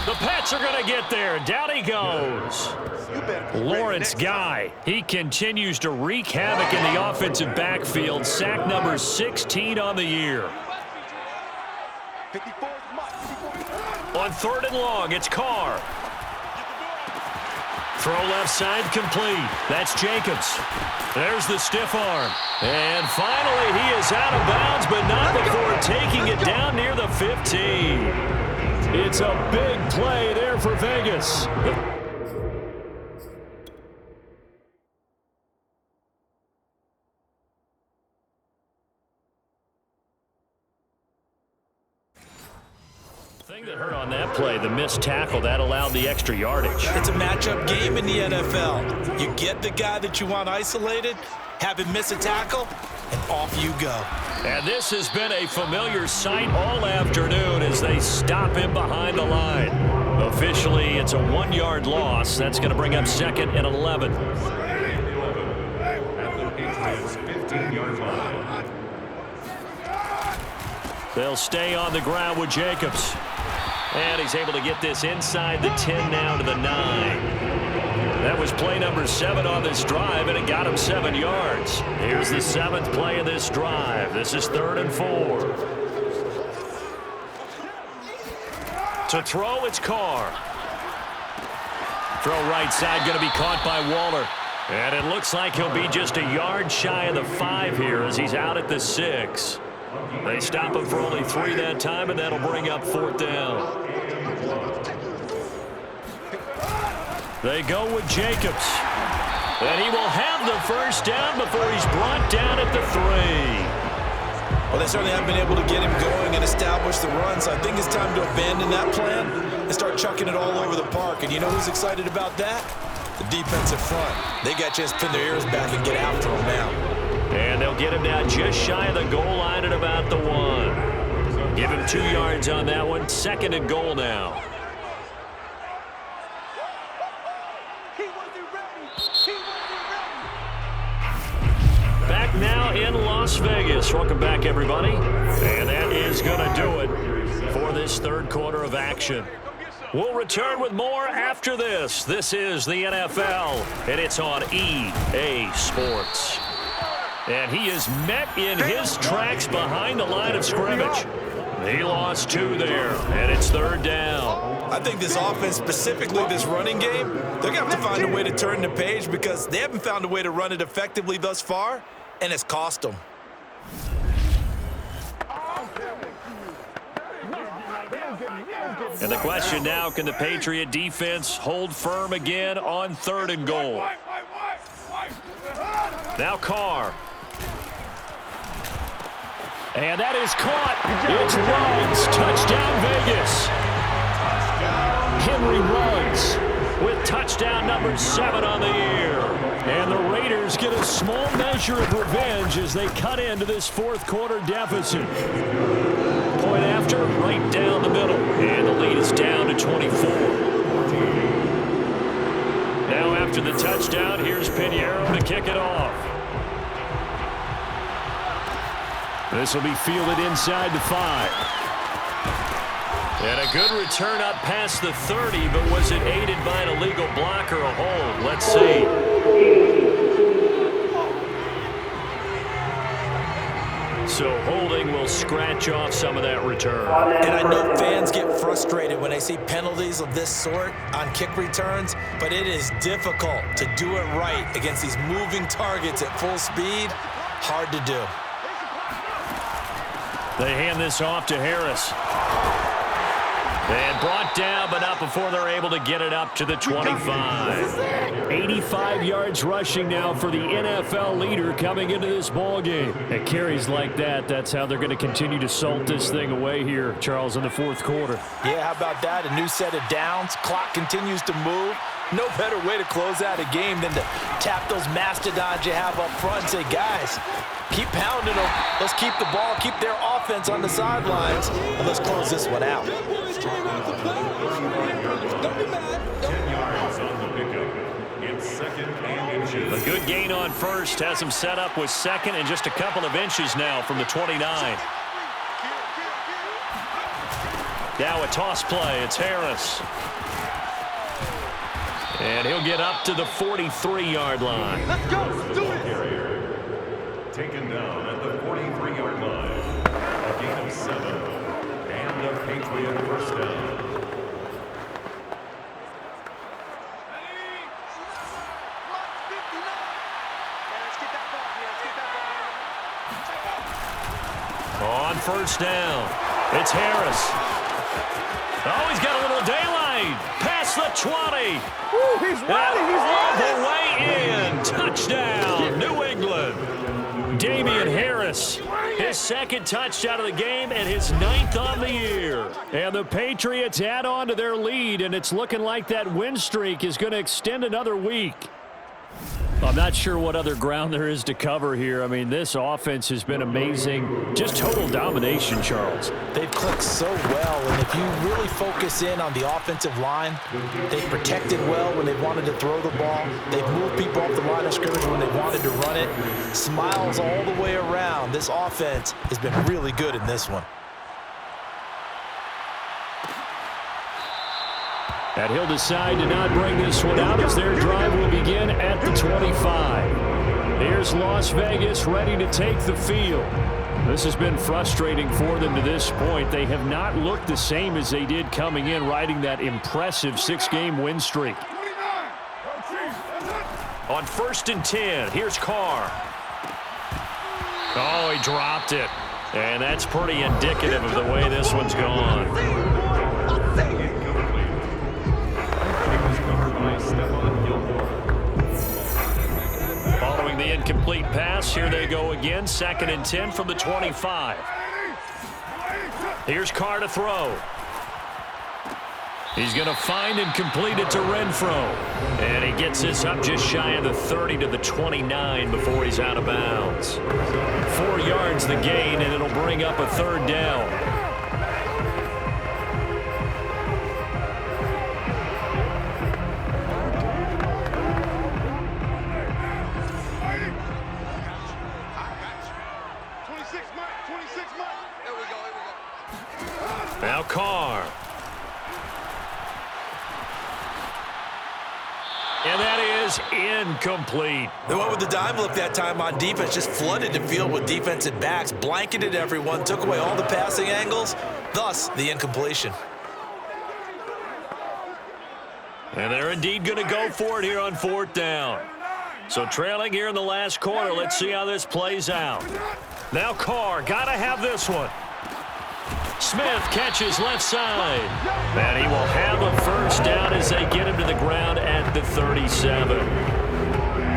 The Pats are going to get there. Down he goes. Lawrence Guy. He continues to wreak havoc in the offensive backfield. Sack number 16 on the year. On 3rd and long, it's Carr. Throw left side complete. That's Jacobs. There's the stiff arm. And finally he is out of bounds, but not before taking it down near the 15. It's a big play there for Vegas. Thing that hurt on that play, the missed tackle, that allowed the extra yardage. It's a matchup game in the NFL. You get the guy that you want isolated, have him miss a tackle, and off you go. And this has been a familiar sight all afternoon as they stop him behind the line. Officially, it's a 1-yard loss. That's going to bring up 2nd and 11. They'll stay on the ground with Jacobs. And he's able to get this inside the 10 now to the 9. That was play number 7 on this drive, and it got him 7 yards. Here's the 7th play of this drive. This is 3rd and 4. To throw, it's Carr. Throw right side, going to be caught by Waller. And it looks like he'll be just a yard shy of the 5 here as he's out at the 6. They stop him for only 3 that time, and that'll bring up 4th down. They go with Jacobs. And he will have the first down before he's brought down at the 3. Well, they certainly haven't been able to get him going and establish the run, so I think it's time to abandon that plan and start chucking it all over the park. And you know who's excited about that? The defensive front. They got a chance to pin their ears back and get after him now. And they'll get him down just shy of the goal line at about the 1. Give him 2 yards on that one. 2nd and goal now. Back now in Las Vegas. Welcome back, everybody. And that is going to do it for this 3rd quarter of action. We'll return with more after this. This is the NFL, and it's on EA Sports. And he is met in his tracks behind the line of scrimmage. He lost 2 there, and it's 3rd down. I think this offense, specifically this running game, they're going to have to find a way to turn the page because they haven't found a way to run it effectively thus far, and it's cost them. And the question now, can the Patriot defense hold firm again on 3rd and goal? Now Carr. And that is caught. It's Ruggs. Touchdown, Vegas. Henry Ruggs with touchdown number 7 on the year. And the Raiders get a small measure of revenge as they cut into this 4th quarter deficit. Point after, right down the middle. And the lead is down to 24. Now after the touchdown, here's Pinheiro to kick it off. This will be fielded inside the 5. And a good return up past the 30, but was it aided by an illegal block or a hold? Let's see. So holding will scratch off some of that return. And I know fans get frustrated when they see penalties of this sort on kick returns, but it is difficult to do it right against these moving targets at full speed. Hard to do. They hand this off to Harris. And brought down, but not before they're able to get it up to the 25. 85 yards rushing now for the NFL leader coming into this ball game. At carries like that, that's how they're going to continue to salt this thing away here, Charles, in the fourth quarter. Yeah, how about that? A new set of downs. Clock continues to move. No better way to close out a game than to tap those mastodons you have up front and say, guys, keep pounding them. Let's keep the ball, keep their offense on the sidelines, and let's close this one out. 10 yards on the pickup. It's second and inches. A good gain on first has him set up with second and just a couple of inches now from the 29. Now a toss play. It's Harris. And he'll get up to the 43-yard line. Let's go. Let's do it. Taken down at the 43-yard line. A gain of 7. And a Patriot first down. On first down, it's Harris. Oh, he's got a little daylight. Past the 20. Ooh, he's running. He's All running. the way in. Touchdown, New England. Damian Harris, his second touchdown of the game and his 9th on the year. And the Patriots add on to their lead, and it's looking like that win streak is going to extend another week. I'm not sure what other ground there is to cover here. I mean, this offense has been amazing. Just total domination, Charles. They've clicked so well, and if you really focus in on the offensive line, they've protected well when they wanted to throw the ball. They've moved people off the line of scrimmage when they wanted to run it. Smiles all the way around. This offense has been really good in this one. And he'll decide to not bring this one out as their drive will begin at the 25. Here's Las Vegas ready to take the field. This has been frustrating for them to this point. They have not looked the same as they did coming in, riding that impressive 6-game win streak. On 1st and 10, here's Carr. Oh, he dropped it. And that's pretty indicative of the way this one's gone. Following the incomplete pass, here they go again. 2nd and 10 from the 25. Here's Carr to throw. He's going to find and complete it to Renfro. And he gets this up just shy of the 30 to the 29 before he's out of bounds. 4 yards the gain, and it'll bring up a 3rd down. Now Carr. And that is incomplete. They went with the dime look that time on defense, just flooded the field with defensive backs, blanketed everyone, took away all the passing angles, thus the incompletion. And they're indeed going to go for it here on 4th down. So trailing here in the last quarter, let's see how this plays out. Now Carr, got to have this one. Smith catches left side. And he will have a 1st down as they get him to the ground at the 37.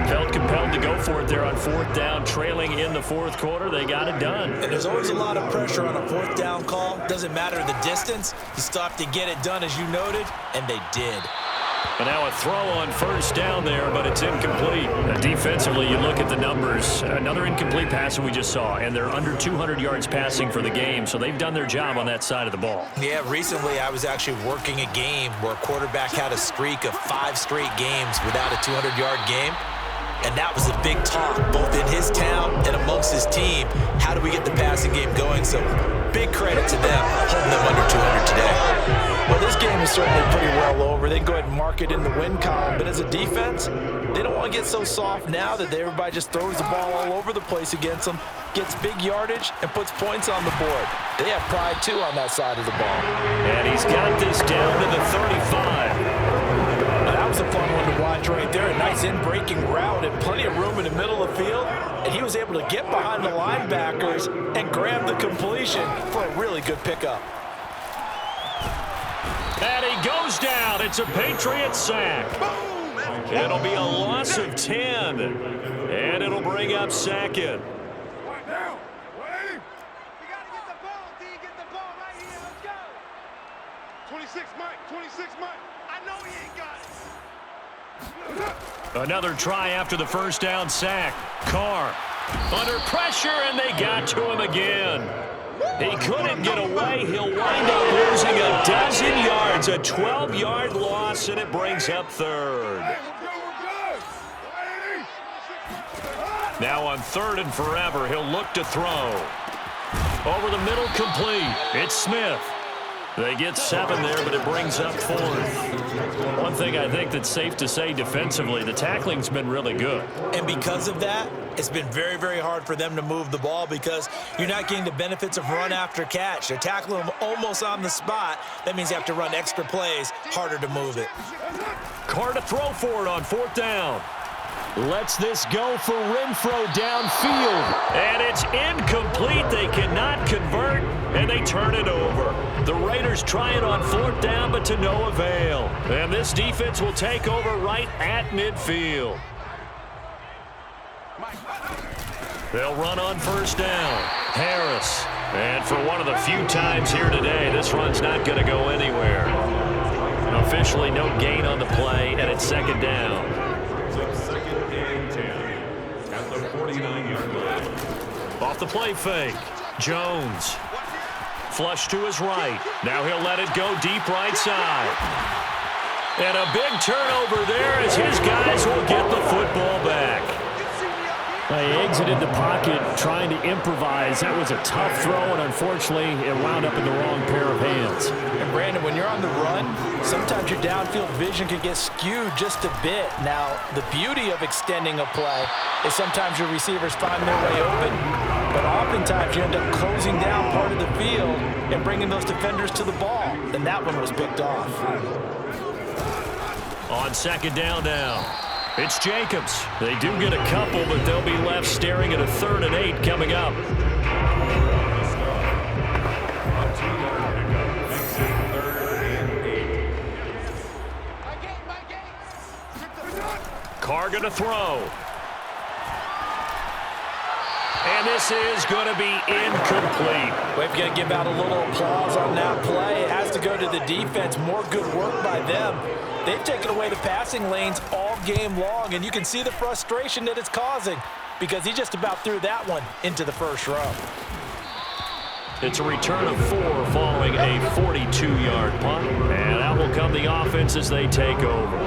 Felt compelled to go for it there on 4th down, trailing in the 4th quarter. They got it done. And there's always a lot of pressure on a 4th down call. Doesn't matter the distance. You still have to get it done, as you noted, and they did. And now a throw on 1st down there, but it's incomplete. Defensively, you look at the numbers. Another incomplete pass that we just saw, and they're under 200 yards passing for the game, so they've done their job on that side of the ball. Yeah, recently I was actually working a game where a quarterback had a streak of 5 straight games without a 200-yard game. And that was a big talk, both in his town and amongst his team. How do we get the passing game going? So big credit to them, holding them under 200 today. Well, this game is certainly pretty well over. They can go ahead and mark it in the win column. But as a defense, they don't want to get so soft now that everybody just throws the ball all over the place against them, gets big yardage, and puts points on the board. They have pride, too, on that side of the ball. And he's got this down to the 35. That was a fun one to watch right there. A nice in-breaking route and plenty of room in the middle of the field. And he was able to get behind the linebackers and grab the completion for a really good pickup. And he goes down. It's a Patriot sack. It'll be a loss of 10. And it'll bring up second. 26, Mike. 26, Mike. I know he ain't got it. Another try after the first down sack. Carr under pressure, and they got to him again. He couldn't get away. He'll wind up losing a dozen yards. A 12-yard loss, and it brings up third. Now on 3rd and forever, he'll look to throw. Over the middle, complete. It's Smith. They get 7 there, but it brings up 4th. One thing I think that's safe to say defensively, the tackling's been really good. And because of that, it's been very, very hard for them to move the ball because you're not getting the benefits of run after catch. They're tackling them almost on the spot. That means you have to run extra plays, harder to move it. Carr to throw for it on 4th down. Lets this go for Renfro downfield. And it's incomplete. They cannot convert, and they turn it over. The Raiders try it on 4th down, but to no avail. And this defense will take over right at midfield. They'll run on 1st down. Harris. And for one of the few times here today, this run's not going to go anywhere. Officially no gain on the play, and it's 2nd down. Off the play fake. Jones. Flush to his right. Now he'll let it go deep right side. And a big turnover there as his guys will get the football back. They exited the pocket trying to improvise. That was a tough throw, and unfortunately, it wound up in the wrong pair of hands. And Brandon, when you're on the run, sometimes your downfield vision can get skewed just a bit. Now, the beauty of extending a play is sometimes your receivers find their way open, but oftentimes you end up closing down part of the field and bringing those defenders to the ball. And that one was picked off. On 2nd down now. It's Jacobs. They do get a couple, but they'll be left staring at a 3rd and 8 coming up. Carr going to throw. And this is going to be incomplete. We've got to give out a little applause on that play. It has to go to the defense. More good work by them. They've taken away the passing lanes all game long, and you can see the frustration that it's causing because he just about threw that one into the first row. It's a return of 4 following a 42-yard punt, and out will come the offense as they take over.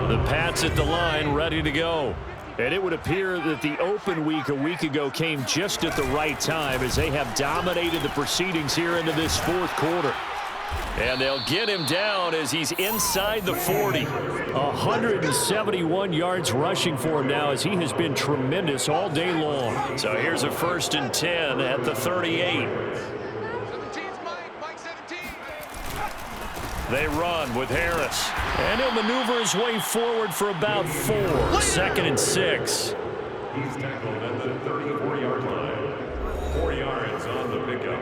The Pats at the line ready to go. And it would appear that the open week a week ago came just at the right time as they have dominated the proceedings here into this 4th quarter. And they'll get him down as he's inside the 40. 171 yards rushing for him now as he has been tremendous all day long. So here's a 1st and 10 at the 38. They run with Harris. And he'll maneuver his way forward for about 4. 2nd and 6. He's tackled at the 34-yard line. 4 yards on the pickup.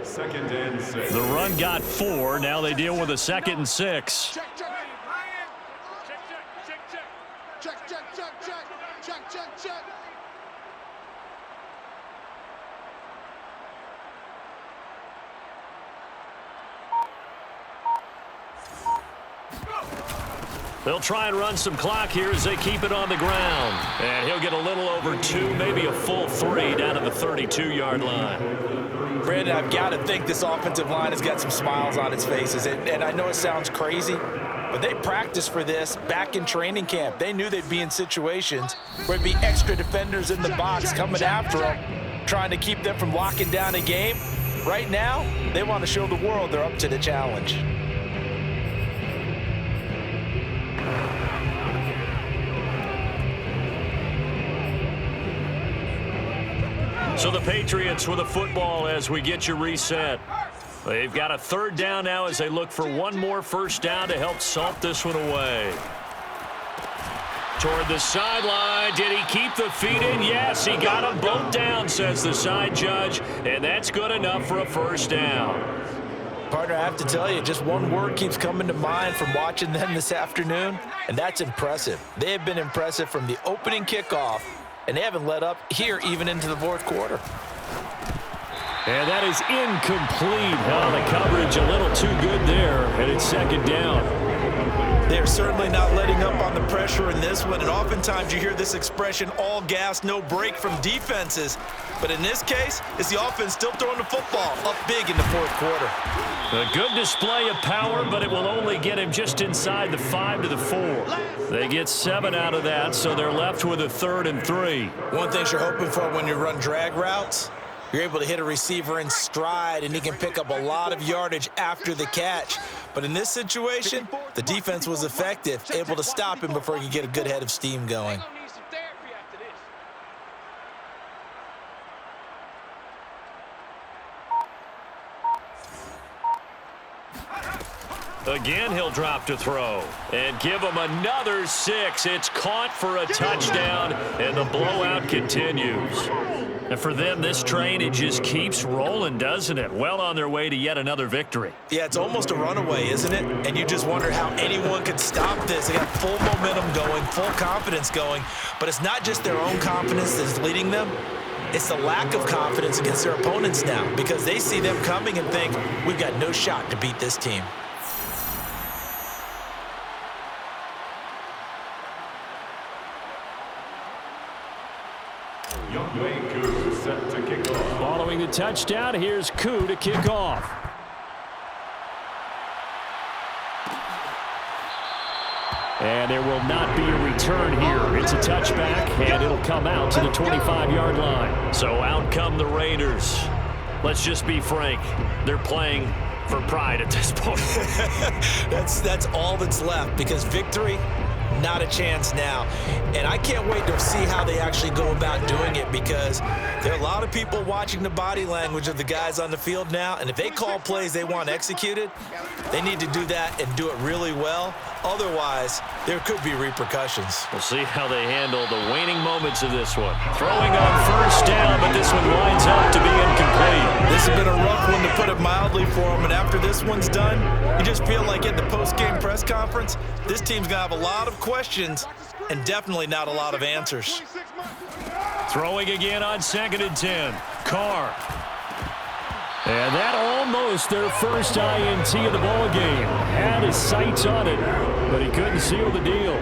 2nd and 6. The run got 4. Now they deal with a 2nd and 6. Check, check, check, check, check, check, check, check, check. They'll try and run some clock here as they keep it on the ground. And he'll get a little over 2, maybe a full 3 down to the 32-yard line. Brandon, I've got to think this offensive line has got some smiles on its faces. And I know it sounds crazy, but they practiced for this back in training camp. They knew they'd be in situations where there'd be extra defenders in the box coming after them, trying to keep them from locking down a game. Right now, they want to show the world they're up to the challenge. So the Patriots with a football as we get you reset. They've got a 3rd down now as they look for one more 1st down to help salt this one away. Toward the sideline. Did he keep the feet in? Yes, he got them both down, says the side judge, and that's good enough for a 1st down. Partner, I have to tell you, just one word keeps coming to mind from watching them this afternoon, and that's impressive. They have been impressive from the opening kickoff, and they haven't let up here even into the fourth quarter. And that is incomplete. Oh, the coverage a little too good there, and it's second down. They're certainly not letting up on the pressure in this one, and oftentimes you hear this expression, all gas, no break from defenses. But in this case, it's the offense still throwing the football up big in the fourth quarter. A good display of power, but it will only get him just inside the 5 to the 4. They get 7 out of that, so they're left with a 3rd and 3. One thing you're hoping for when you run drag routes, you're able to hit a receiver in stride, and he can pick up a lot of yardage after the catch. But in this situation, the defense was effective, able to stop him before he could get a good head of steam going. Again, he'll drop to throw and give him another 6. It's caught for a touchdown, and the blowout continues. And for them, this train, it just keeps rolling, doesn't it? Well on their way to yet another victory. Yeah, it's almost a runaway, isn't it? And you just wonder how anyone could stop this. They got full momentum going, full confidence going. But it's not just their own confidence that's leading them. It's the lack of confidence against their opponents now, because they see them coming and think, we've got no shot to beat this team. Set to kick off. Following the touchdown, here's Koo to kick off. And there will not be a return here. It's a touchback, and it'll come out to the 25-yard line. So out come the Raiders. Let's just be frank. They're playing for pride at this point. That's all that's left, because victory, not a chance now. And I can't wait to see how they actually go about doing it, because there are a lot of people watching the body language of the guys on the field now, and if they call plays they want executed, they need to do that and do it really well. Otherwise, there could be repercussions. We'll see how they handle the waning moments of this one. Throwing on first down, but this one winds up to be incomplete. This has been a rough one, to put it mildly, for them, and after this one's done, you just feel like at the post-game press conference, this team's going to have a lot of questions and definitely not a lot of answers. Throwing again on 2nd and 10. Carr. And that almost their first INT of the ball game. Had his sights on it, but he couldn't seal the deal.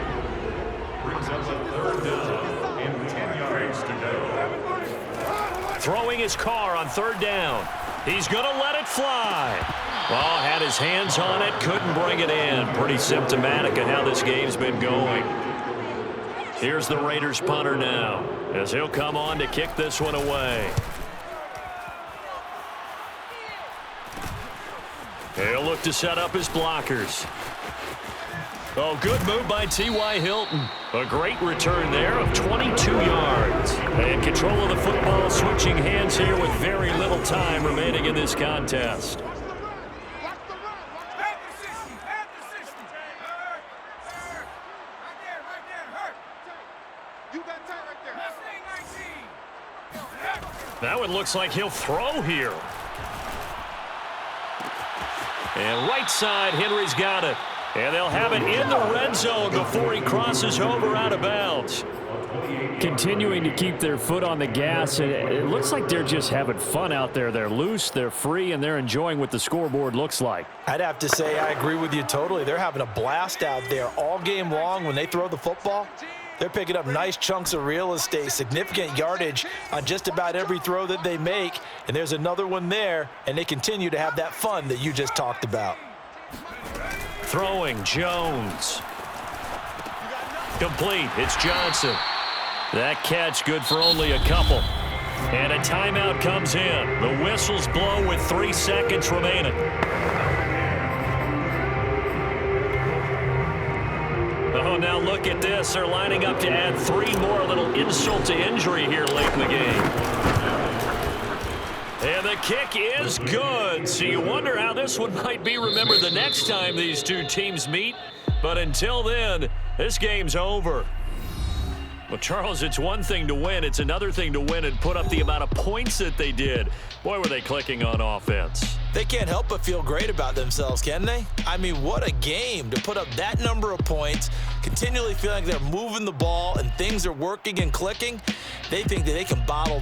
Brings up a 3rd down and 10 yards to go. Throwing his Carr on 3rd down. He's going to let it fly. Well, had his hands on it, couldn't bring it in. Pretty symptomatic of how this game's been going. Here's the Raiders punter now, as he'll come on to kick this one away. He'll look to set up his blockers. Oh, good move by T.Y. Hilton. A great return there of 22 yards. And control of the football, switching hands here with very little time remaining in this contest. That one looks like he'll throw here. And right side, Henry's got it. And they'll have it in the red zone before he crosses over out of bounds. Continuing to keep their foot on the gas. It looks like they're just having fun out there. They're loose, they're free, and they're enjoying what the scoreboard looks like. I'd have to say I agree with you totally. They're having a blast out there all game long when they throw the football. They're picking up nice chunks of real estate, significant yardage on just about every throw that they make. And there's another one there, and they continue to have that fun that you just talked about. Throwing, Jones. Complete, it's Johnson. That catch good for only a couple. And a timeout comes in. The whistles blow with 3 seconds remaining. Oh, now look at this. They're lining up to add 3 more, a little insult to injury here late in the game. And the kick is good. So you wonder how this one might be remembered the next time these two teams meet. But until then, this game's over. Well, Charles, it's one thing to win. It's another thing to win and put up the amount of points that they did. Boy, were they clicking on offense. They can't help but feel great about themselves, can they? I mean, what a game to put up that number of points, continually feeling like they're moving the ball and things are working and clicking. They think that they can bottle